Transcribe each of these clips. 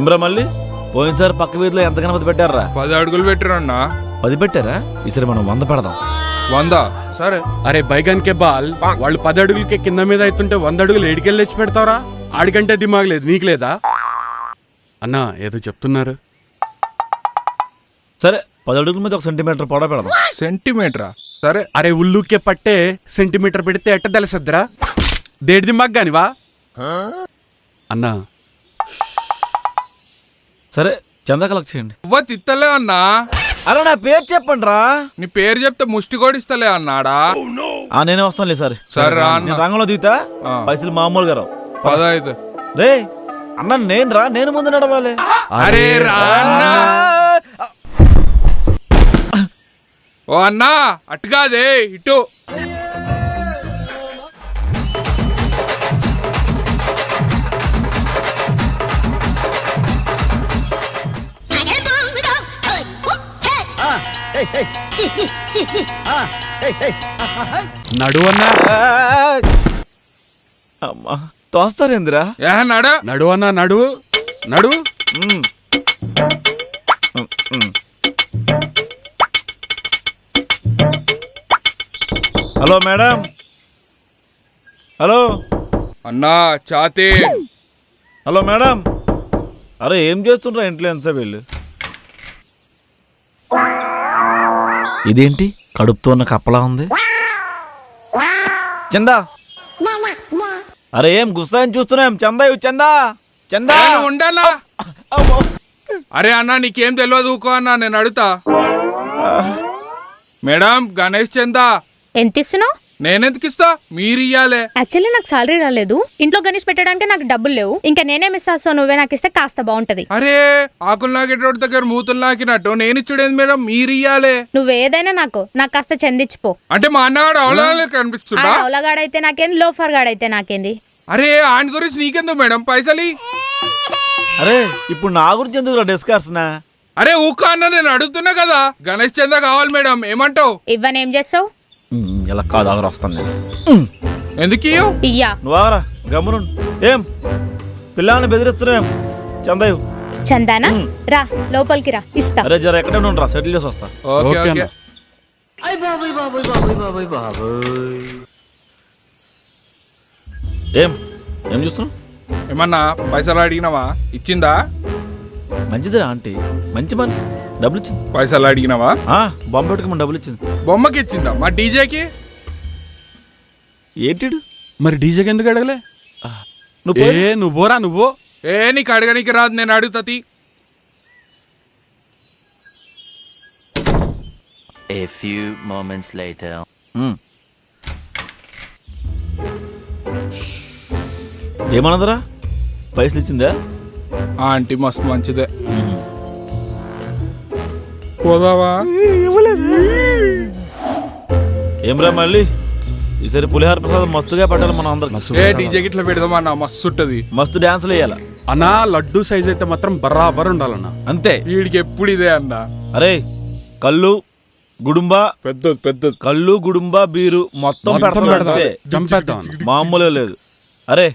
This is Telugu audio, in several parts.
ఏమ్రా మళ్ళీ పోయినసారి పక్క వీధిలో ఎంత గణపతి పెట్టారా? 10 అడుగులు పెట్టిరన్నా. 10 పెట్టారా? ఈసారి మనం 100 పెడదాం. 100? సరే. అరే బైగానికే బాల్, వాళ్ళు 10 అడుగులకే కింద మీద అవుతుంటే 100 అడుగులు ఏడికెళ్ళి తెచ్చి పెడతావరా? ఆడికంటే దిమాగ్ లేదు, నీకు లేదా అన్నా? ఏదో చెప్తున్నారు. సరే 10 అడుగుల మీద 1 సెంటీమీటర్ పొడవు పెడదాం. సెంటీమీటరా? సరే. అరే ఉల్లుకే పట్టే సెంటీమీటర్ పెడితే ఎట్ట తెలుసద్దురా? దేడి దిమాగ్ గానివా అన్నా? సరే చందా కలెక్ట్ చేయండి. తిత్తలే అన్నా. అరే నా పేరు చెప్పండి రా. నీ పేరు చెప్తే ముష్టి కొడిస్తలే అన్నాడా? నేనే వస్తానులే సార్. సరే రా. నేను రంగంలో దిగుతా, పైసలు మామూలుగా రావు. 15. రే అన్న నేను రా, నేను ముందు నడవాలి. అరే రా అన్నా. ఓ అన్నా అట్టుగాదే ఇటు. నడువన్నా. అమ్మా తోస్తారేందిరా? నడువన్నా, నడువు నడువు. Hello madam. హలో అన్నా చాతి. Hello madam. అరే ఏం చేస్తుండ్రా ఇంట్లో ఎంతసేపు వెళ్ళు? ఇదేంటి కడుపుతో ఉన్న కప్పలా ఉంది? చందా. అరే ఏం గుస్సాని చూస్తున్నాం? చందా చందా చందా ఉండన్నా. అరే అన్నా నీకేం తెలియదు ఊకో అన్నా, నేను అడుగుతా. మేడం గణేష్ చందా ఎంత ఇస్తున్నావు? నేనెందుకు ఇస్తా, మీరు ఇయ్యాలే. యాక్చువల్లీ నాకు సాలరీ రాలేదు, ఇంట్లో గణేష్ పెట్టడానికి నాకు డబ్బులు లేవు. ఇంకా నేనే మిస్ అవుతావు, నువ్వే నాకు ఇస్తే కాస్త బాగుంటది. అరే ఆకులు నాకేటోడి దగ్గర మూతులు నాకినట్టు నేను ఇచ్చుడేది మేడం, మీరు ఇయ్యాలే. నువ్వేదైనా నాకు కాస్త చెందించిపో. అంటే మా అన్నగాడు అవలాగా కనిపిస్తుందా? అవలగాడైతే నాకేంది, లోఫర్ గాడైతే నాకేంది? అరే ఆయన గురించి నీకెందుకు మేడం పైసలి? అరే ఇప్పుడు నా గురించి ఎందుకు డిస్కర్స్నా? అరే ఊక అన్న, నేను అడుగుతున్నా కదా. గణేష్ చందా కావాలి మేడం, ఏమంటావు? ఇవ్వని ఏం చేస్తావు? ఇలా కాదు ఆగరా, వస్తాను నేను. ఎందుకు ఇయ్యా? నువ్వు ఆగరా, గమ్మును. ఏం పిల్లల్ని బెదిరిస్తున్నాం? చందయ్య చందానా రా, లోపలికి రా, ఇస్తా. అరే జర ఎక్కడే ఉండరా, సెటిల్ చేసి వస్తా. ఏం ఏం చూస్తున్నావు? ఏమన్నా పైసలు అడిగినావా? ఇచ్చిందా? మంచిదిరా ఆంటీ, మంచి మనసు. డబ్బులు ఇచ్చింది. పైసలు అడిగినావా? బొమ్మ పెట్టుకుని డబ్బులు ఇచ్చింది. బొమ్మకి ఇచ్చిందా? మా డీజేకి ఏంటి? మరి డీజేకి ఎందుకు అడగలే? నువ్వు పోరా, నువ్వు. నీకు అడగనికి రాదు, నేను అడుగుతాది. A few moments later. ఏమన్నదరా? పైసలు ఇచ్చిందా? ఆంటీ మస్తు మంచిదే. పోదావా? ఏమ్రా మళ్ళీ ఈసారి పులిహార ప్రసాదం మస్తుగా పెట్టాలి మనం అందరికి. డీజేకి ఇట్లా పెడదామా అన్న, మస్తు ఉంటది. మస్తు డాన్సులు వేయాల అన్నా. లడ్డు సైజ్ అయితే మాత్రం బరాబర్ ఉండాలన్నా. అంతే. వీడికి ఎప్పుడు ఇదే అన్న. అరే కళ్ళు గుడుంబా, పెద్ద కళ్ళు గుడుంబా బీరు మొత్తం చంపేద్దాం, మామూలుగా లేదు. అరే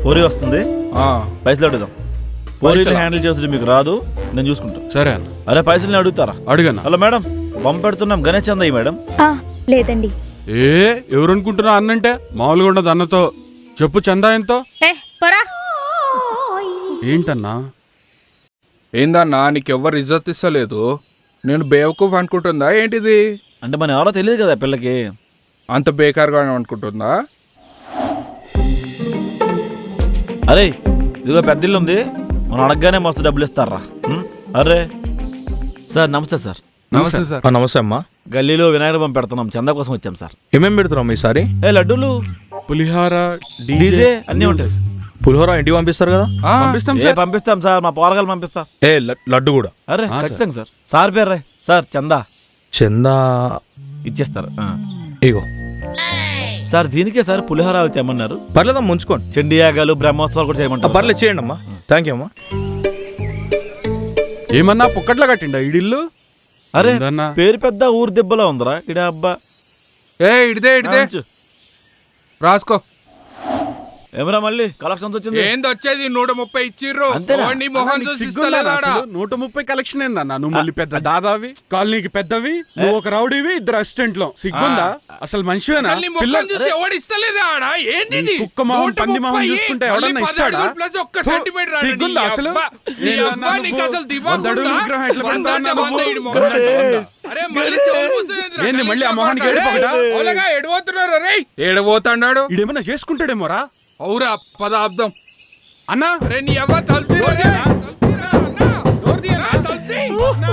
పూరి వస్తుంది, పైసలు అడుగుదాం. పూరీలు హ్యాండిల్ చేసి మీకు రాదు, నేను చూసుకుంటా. సరే అన్న. అరే పైసలు అడుగుతారా? అడుగన్నా. హలో మేడం, బొమ్మ పెడుతున్నాం. గణేష్ చందయ్య మేడం. లేదండి. ఎవరు అనుకుంటున్నా అన్నంటే మామూలుగా ఉండదు. అన్నతో చెప్పు చందా ఎంతో. ఏంటన్నా? ఏందన్నా నీకెవ్వరు ఇజ్జత్ ఇస్తలేదు? నేను బేవకూఫ్ అనుకుంటుందా ఏంటిది? అంటే మన ఎవరో తెలియదు కదా పిల్లకి. అంత బేకార్గా అనుకుంటుందా? అరే ఇదిగో పెద్ద ఇల్లు ఉంది, మనం అడగగానే మస్తు డబ్బులు ఇస్తారా? అరే సార్ నమస్తే సార్. నమస్తే సార్. నమస్తే అమ్మా. గల్లీలో వినాయక బొమ్మ పెడుతున్నాం, చందా కోసం వచ్చాం సార్. ఏమేమి పెడుతున్నాం ఈసారి? లడ్డూలు, పులిహార, డీజే అన్నీ ఉంటాయి. పులిహోర ఇంటికి పంపిస్తారు కదా? పంపిస్తాం సార్, మా పోరగాలు పంపిస్తా. లడ్డు కూడా? అరే ఖచ్చితంగా సార్. సార్ పేరు రే సార్ చందా. చందా ఇచ్చేస్తారు. ఇగో సార్ దీనికే సార్ పులిహోర అయితే ఏమన్నారు? పర్లేదమ్మా ఉంచుకోండి. చండీ యాగాలు బ్రహ్మోత్సవాలు కూడా చేయమంటారు. పర్లేదు చేయండి అమ్మా. థ్యాంక్ యూ అమ్మా. ఏమన్నా పుక్కట్లా కట్టిండా ఈడిల్లు? అరే పేరు పెద్ద ఊరు దెబ్బలో ఉందిరా ఇడే అబ్బా. ఇడిదే రాసుకో. ఏమరా మళ్ళీ కలెక్షన్స్ వచ్చింది? ఏంది వచ్చేది? 130 ఇచ్చిర్రు. అంతేనా? నీ మొహం నీకు చూసి సిగ్గుందా ఇస్తలేదాడా? అసలు? 130 కలెక్షన్ ఏందన్నా? నువ్వు మళ్ళీ పెద్ద దాదావి, కాలనీకి పెద్దవి, నువ్వు ఒక రౌడీవి, ఇద్దరు అసిస్టెంట్ లో. సిగ్గుందా అసలు? మనిషివేనా? అసలు నీ ముఖం చూసి ఎవడు ఇస్తలేదాడా? ఏంది ఇది? కుక్క మొహం, పంది మొహం 130, చూసుకుంటే మళ్ళీ ఎవడన్నా 10 ఇస్తాడా? అడుగులు ప్లస్ ఒక్క ఫు, సెంటీమీటర్ రాడు. సిగ్గుందా నీ అసలు? అబ్బా, నీ ఏందన్నా అబ్బా, నీకు నువ్వు? అసలు దిమాగ్ 100 అడుగుల ఉందా? విగ్రహం ఎట్లా 100 పెడతావు అంటే అన్నా 100 నువ్వు? ఈడు మొహం గణేష్. అరే మళ్ళీ చెవులు మూసేయండిరా. ఏంది మళ్ళీ ఆ గలీజ్గా మొహానికి మాట్లాడే. ఏడుపు ఒకటా? ఓలగా ఏడబోతున్నారా రే? ఏడబోతాడు. ఈడేమన్నా చేసుకుంటాడేమోరా అవురా పదాబ్దం. అన్నా. అరే నీ అవ్వ తలుపురా రే. తలుపురా అన్నా. డోర్ తీయనా? తలుపుతీ. అన్నా.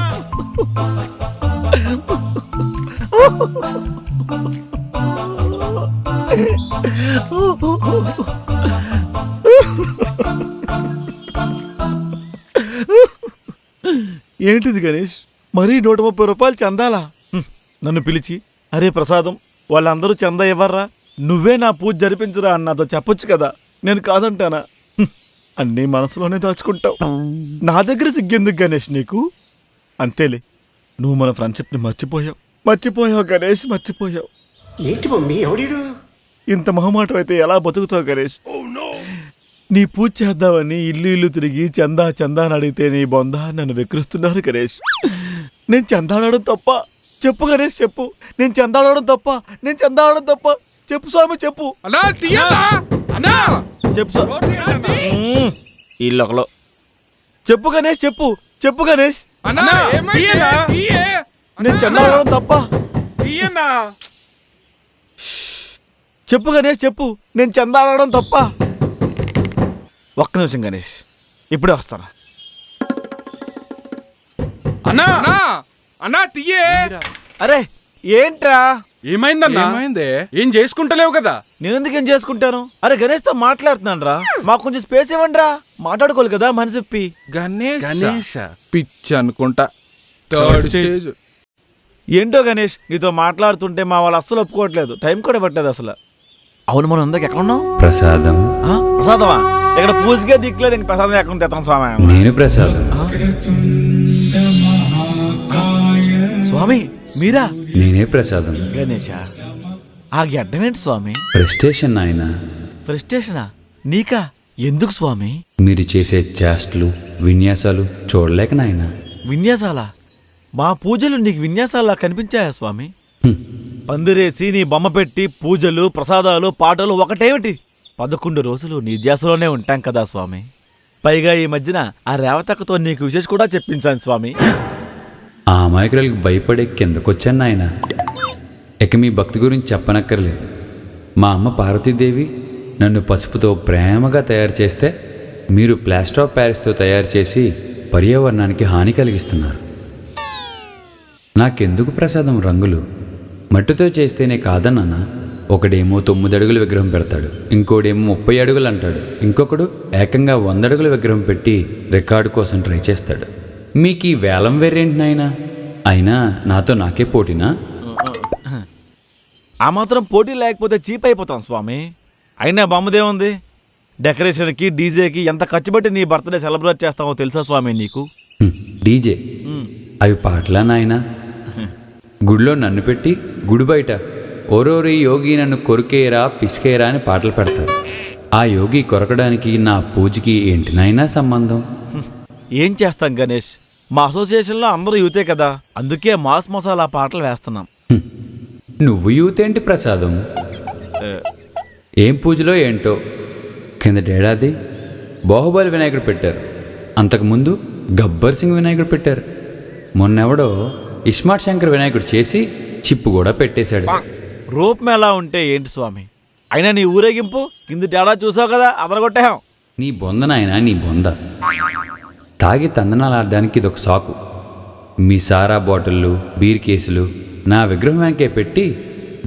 ఏంటిది గణేష్, మరీ 130 రూపాయలు చందాలా? నన్ను పిలిచి అరే ప్రసాదం వాళ్ళందరూ చందా ఇవ్వర్రా, నువ్వే నా పూజ జరిపించరా అని నాతో చెప్పొచ్చు కదా. నేను కాదంటానా? అన్నీ మనసులోనే దాచుకుంటావు. నా దగ్గర సిగ్గెందుకు గణేష్ నీకు? అంతేలే, నువ్వు మన ఫ్రెండ్షిప్ని మర్చిపోయావు గణేష్, మర్చిపోయావు. ఏంటి మమ్మీ ఎవడీడు? ఇంత మొహమాటం అయితే ఎలా బతుకుతావు గణేష్? నీ పూజ చేద్దామని ఇల్లు తిరిగి చందా అని అడిగితే నీ బొంద నన్ను వెక్కిరిస్తున్నారు గణేష్. నేను చందాడడం తప్ప? చెప్పు గణేష్, చెప్పు. నేను చందాడడం తప్ప? చెప్పు స్వామి, చెప్పు. అన్నా తీయలా అన్నా. చెప్పు స్వామి. ఇల్లొకలో చెప్పు గణేష్, చెప్పు గణేష్. అన్నా అన్నా, ఏమైంది? తీయలా? తీయే. నేను చందాడడం తప్ప? తీయన్నా. చెప్పు గణేష్, చెప్పు. నేను చందాడడం తప్ప? ఒక్క నిమిషం గణేష్, ఇప్పుడే వస్తాను. అన్నా. అన్నా అన్నా తీయే. అరే ఏంట్రా? ఏమైందన్నా? ఏమైంది? ఏం చేసుకుంటలేవు కదా? నేను ఎందుకేం చేసుకుంటాను? అరే గణేష్తో మాట్లాడుతున్నాను రా, మాకు కొంచెం స్పేస్ ఇవ్వండి రా, మాట్లాడుకోవాలి కదా మనసిప్పి. గణేష్ పిచ్చి అనుకుంటా. Third stage. ఏంటో గణేష్, నీతో మాట్లాడుతుంటే మా వాళ్ళు అస్సలు ఒప్పుకోవట్లేదు, టైం కూడా ఇవ్వట్లేదు అసలు. అవును, మనం ఇందాక ఎక్కడ ఉన్నాం? ప్రసాదం. ప్రసాదమా? ఇక్కడ పూజకే దిక్కులేదు, ఇంక ప్రసాదం ఎక్కడ తెస్తాం స్వామి? నేను ప్రసాదం. స్వామి మీరా? నేనే ప్రసాదం. గణేష, ఆ గడ్డం ఏంటి స్వామి? ప్రెస్టేషన్ నాయన. ఫ్రస్ట్రేషనా? నీకా? ఎందుకు స్వామి? మీరు చేసే చేష్టలు విన్యాసాలు చూడలేక నాయన. విన్యాసాలా? మా పూజలు నీకు విన్యాసాలా కనిపించాయా స్వామి? పందిరేసి నీ బొమ్మ పెట్టి పూజలు ప్రసాదాలు పాటలు ఒకటేమిటి? 11 రోజులు నీ ధ్యాసలోనే ఉంటాం కదా స్వామి. పైగా ఈ మధ్యన ఆ రేవతక్కతో నీకు విశేష కూడా చెప్పించాను స్వామి. ఆ అమాయకురాలకు భయపడే కిందకొచ్చాను నాయన. ఇక మీ భక్తి గురించి చెప్పనక్కర్లేదు. మా అమ్మ పార్వతీదేవి నన్ను పసుపుతో ప్రేమగా తయారు చేస్తే మీరు ప్లాస్టర్ ఆఫ్ ప్యారిస్తో తయారు చేసి పర్యావరణానికి హాని కలిగిస్తున్నారు. నాకెందుకు ప్రసాదం రంగులు? మట్టితో చేస్తేనే కాదన్నానా? ఒకడేమో 9 అడుగుల విగ్రహం పెడతాడు, ఇంకోడేమో 30 అడుగులు అంటాడు, ఇంకొకడు ఏకంగా 100 అడుగుల విగ్రహం పెట్టి రికార్డు కోసం ట్రై చేస్తాడు. మీకు ఈ వేలం వేరేంటి నాయనా? అయినా నాతో నాకే పోటీనా? ఆ మాత్రం పోటీ లేకపోతే చీప్ అయిపోతాం స్వామి. అయినా బొమ్మదేముంది? డెకరేషన్కి డీజేకి ఎంత ఖర్చు పెట్టి నీ బర్త్డే సెలబ్రేట్ చేస్తావో తెలుసా స్వామి నీకు? డీజే అవి పాటలా నాయనా? గుడిలో నన్ను పెట్టి గుడి బయట ఓరోరి యోగి నన్ను కొరికేరా పిసికేరా అని పాటలు పెడతారు. ఆ యోగి కొరకడానికి నా పూజకి ఏంటి నాయనా సంబంధం? ఏం చేస్తాం గణేష్, మా అసోసియేషన్లో అందరూ యూతే కదా, అందుకే మాస్ మసాలా పాటలు వేస్తున్నాం. నువ్వు యూత్ ఏంటి ప్రసాదం? ఏం పూజలో ఏంటో. కిందటేడాది బాహుబలి వినాయకుడు పెట్టారు, అంతకుముందు గబ్బర్ సింగ్ వినాయకుడు పెట్టారు, మొన్నెవడో ఇస్మార్ట్ శంకర్ వినాయకుడు చేసి చిప్పు కూడా పెట్టేశాడు. రూపం ఎలా ఉంటే ఏంటి స్వామి? అయినా నీ ఊరేగింపు కిందటేడా చూసావు కదా, అదరగొట్టాం. నీ బొంద నాయనా, నీ బొంద. తాగి తందనాలాడడానికి ఇదొక సాకు. మీ సారా బాటిళ్ళు బీర్ కేసులు నా విగ్రహం వెనకే పెట్టి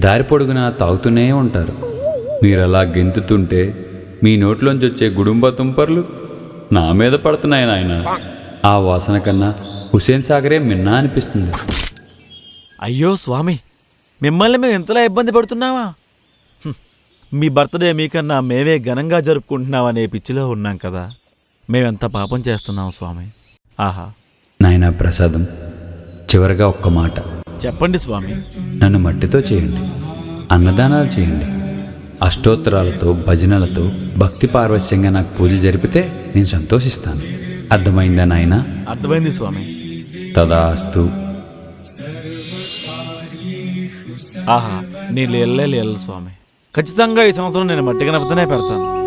దారి పొడుగునా తాగుతూనే ఉంటారు. మీరు అలా గెంతుతుంటే మీ నోట్లోంచి వచ్చే గుడుంబ తుంపర్లు నా మీద పడుతున్నాయి నాయన. ఆ వాసన కన్నా హుసేన్ సాగరే మిన్నా అనిపిస్తుంది. అయ్యో స్వామి, మిమ్మల్ని మేము ఇంతలా ఇబ్బంది పడుతున్నావా? మీ బర్త్డే మీకన్నా మేమే ఘనంగా జరుపుకుంటున్నామనే పిచ్చిలో ఉన్నాం కదా. మేమెంత పాపం చేస్తున్నాం స్వామి. ఆహా. నాయనా ప్రసాదం, చివరిగా ఒక్క మాట చెప్పండి స్వామి. నన్ను మట్టితో చేయండి, అన్నదానాలు చేయండి, అష్టోత్తరాలతో భజనలతో భక్తి పార్వశ్యంగా నాకు పూజ జరిపితే నేను సంతోషిస్తాను. అర్థమైందా నాయనా? అర్థమైంది స్వామి. తదాస్తు. ఆహా, నీ లీలలే లీలలు స్వామి. ఖచ్చితంగా ఈ సంవత్సరం నేను మట్టి గణపతినే పెడతాను.